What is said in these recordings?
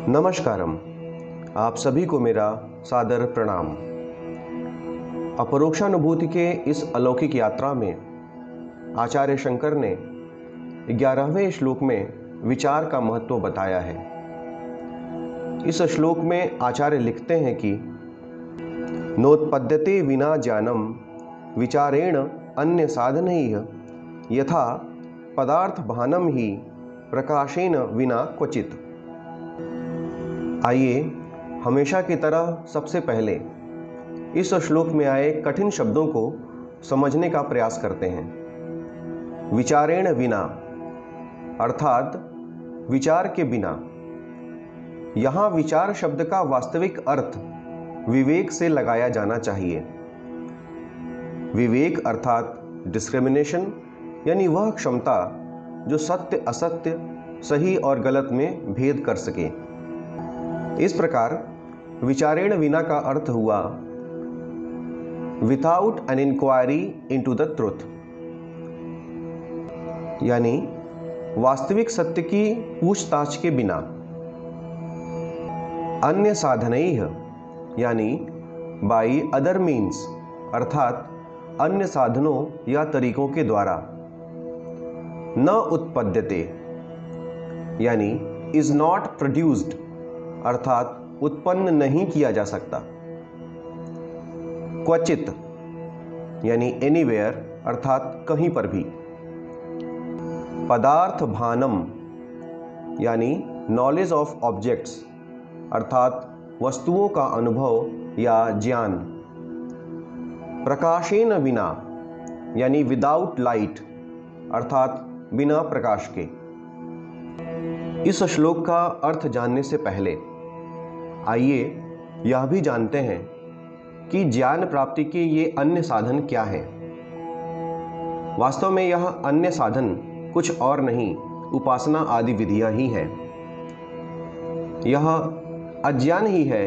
नमस्कारम। आप सभी को मेरा सादर प्रणाम। अपरोक्षानुभूति के इस अलौकिक यात्रा में आचार्य शंकर ने 11वें श्लोक में विचार का महत्व बताया है। इस श्लोक में आचार्य लिखते हैं कि नोत्पद्यते विना ज्ञानम विचारेण अन्य साधनैः यथा पदार्थ भानम ही प्रकाशेन विना क्वचित। आइए हमेशा की तरह सबसे पहले इस श्लोक में आए कठिन शब्दों को समझने का प्रयास करते हैं। विचारेण विना अर्थात विचार के बिना। यहाँ विचार शब्द का वास्तविक अर्थ विवेक से लगाया जाना चाहिए। विवेक अर्थात डिस्क्रिमिनेशन, यानी वह क्षमता जो सत्य असत्य, सही और गलत में भेद कर सके। इस प्रकार विचारेण विना का अर्थ हुआ without an inquiry into the truth, यानी वास्तविक सत्य की पूछताछ के बिना। अन्य साधनैः यानी बाई अदर मीन्स अर्थात अन्य साधनों या तरीकों के द्वारा। न उत्पद्यते यानी इज नॉट प्रोड्यूस्ड अर्थात उत्पन्न नहीं किया जा सकता। क्वचित यानी एनीवेयर अर्थात कहीं पर भी। पदार्थ भानम यानी नॉलेज ऑफ ऑब्जेक्ट्स अर्थात वस्तुओं का अनुभव या ज्ञान। प्रकाशेन विना यानी विदाउट लाइट अर्थात बिना प्रकाश के। इस श्लोक का अर्थ जानने से पहले आइए यह भी जानते हैं कि ज्ञान प्राप्ति के ये अन्य साधन क्या है। वास्तव में यह अन्य साधन कुछ और नहीं, उपासना आदि विधियां ही है। यह अज्ञान ही है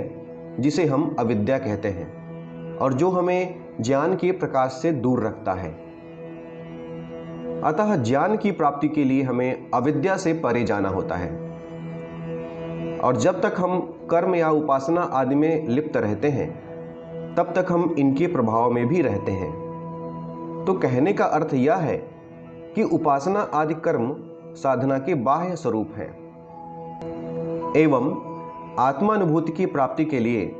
जिसे हम अविद्या कहते हैं और जो हमें ज्ञान के प्रकाश से दूर रखता है। अतः ज्ञान की प्राप्ति के लिए हमें अविद्या से परे जाना होता है। और जब तक हम कर्म या उपासना आदि में लिप्त रहते हैं तब तक हम इनके प्रभाव में भी रहते हैं। तो कहने का अर्थ यह है कि उपासना आदि कर्म साधना के बाह्य स्वरूप है एवं आत्मानुभूति की प्राप्ति के लिए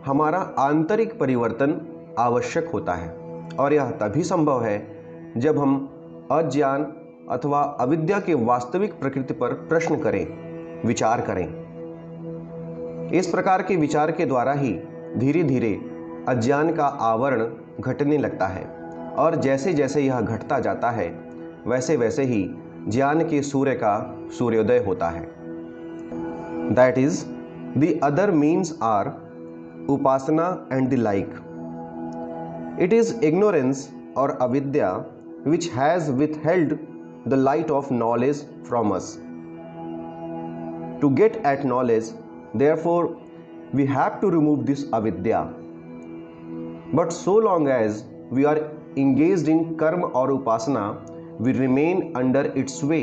हमारा आंतरिक परिवर्तन आवश्यक होता है। और यह तभी संभव है जब हम अज्ञान अथवा अविद्या के वास्तविक प्रकृति पर प्रश्न करें, विचार करें। इस प्रकार के विचार के द्वारा ही धीरे धीरे अज्ञान का आवरण घटने लगता है और जैसे जैसे यह घटता जाता है वैसे वैसे ही ज्ञान के सूर्य का सूर्योदय होता है। That is the other means or उपासना and the like. It is ignorance or अविद्या which has withheld the light of knowledge from us. To get at knowledge, therefore, we have to remove this avidya. But so long as we are engaged in karma or upasana, we remain under its sway.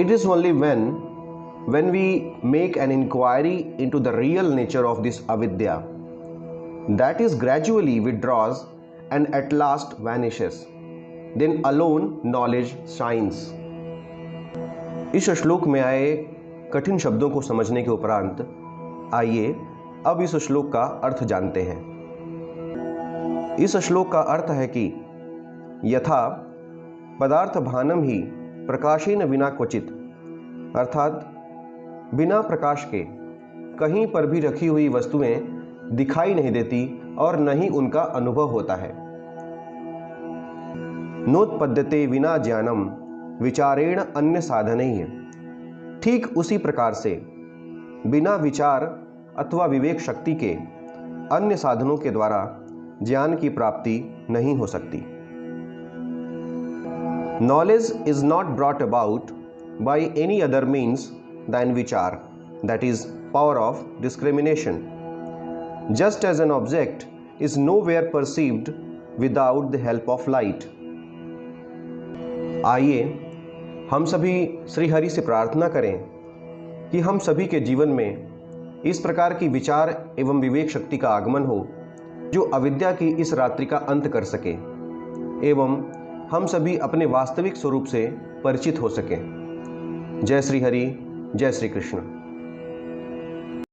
It is only when we make an inquiry into the real nature of this avidya, that is gradually withdraws and at last vanishes, then alone knowledge shines. इस श्लोक में आए कठिन शब्दों को समझने के उपरांत आइए अब इस श्लोक का अर्थ जानते हैं। इस श्लोक का अर्थ है कि यथा पदार्थ भानम ही प्रकाशेन विना क्वचित अर्थात बिना प्रकाश के कहीं पर भी रखी हुई वस्तुएं दिखाई नहीं देती और न ही उनका अनुभव होता है। नोत्पद्यते विना ज्ञानम विचारेण अन्य साधनैः। ठीक उसी प्रकार से बिना विचार अथवा विवेक शक्ति के अन्य साधनों के द्वारा ज्ञान की प्राप्ति नहीं हो सकती। Knowledge is not brought about by any other means than विचार, that is power of discrimination. Just as an object is nowhere perceived without the help of light. आइए हम सभी श्री हरि से प्रार्थना करें कि हम सभी के जीवन में इस प्रकार की विचार एवं विवेक शक्ति का आगमन हो जो अविद्या की इस रात्रि का अंत कर सके एवं हम सभी अपने वास्तविक स्वरूप से परिचित हो सकें। जय श्री हरि, जय श्री कृष्ण।